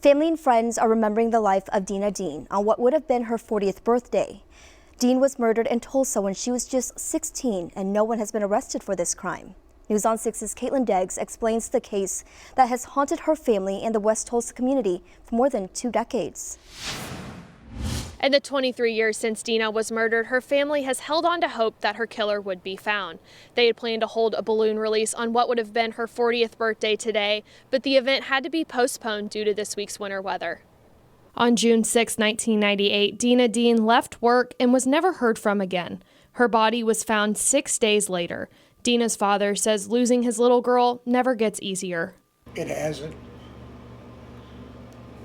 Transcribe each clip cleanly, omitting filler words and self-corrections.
Family and friends are remembering the life of Dena Dean on what would have been her 40th birthday. Dean was murdered in Tulsa when she was just 16, and no one has been arrested for this crime. News on 6's Caitlin Deggs explains the case that has haunted her family and the West Tulsa community for more than 2 decades. In the 23 years since Dena was murdered, her family has held on to hope that her killer would be found. They had planned to hold a balloon release on what would have been her 40th birthday today, but the event had to be postponed due to this week's winter weather. On June 6, 1998, Dena Dean left work and was never heard from again. Her body was found 6 days later. Dena's father says losing his little girl never gets easier. It hasn't.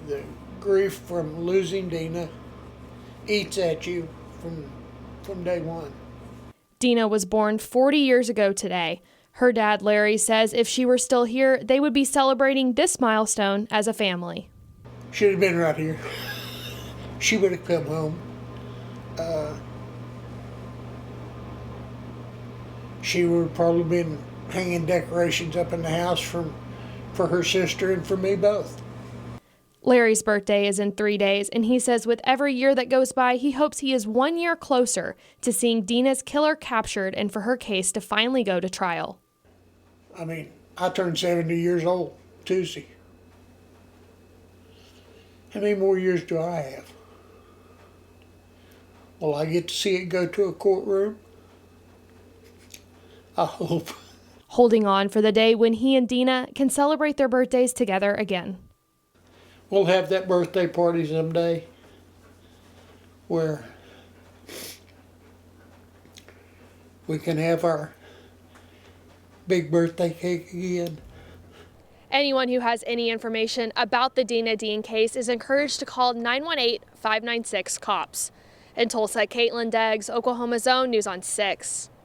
The grief from losing Dena eats at you from day one. Dena was born 40 years ago today. Her dad, Larry, says if she were still here, they would be celebrating this milestone as a family. Should have been right here. She would have come home. She would have probably been hanging decorations up in the house for her sister and for me both. Larry's birthday is in 3 days, and he says with every year that goes by, he hopes he is 1 year closer to seeing Dena's killer captured and for her case to finally go to trial. I mean, I turned 70 years old Tuesday. How many more years do I have? Will I get to see it go to a courtroom? I hope. Holding on for the day when he and Dena can celebrate their birthdays together again. We'll have that birthday party someday where we can have our big birthday cake again. Anyone who has any information about the Dena Dean case is encouraged to call 918-596-COPS. In Tulsa, Caitlin Deggs, Oklahoma's Own News on 6.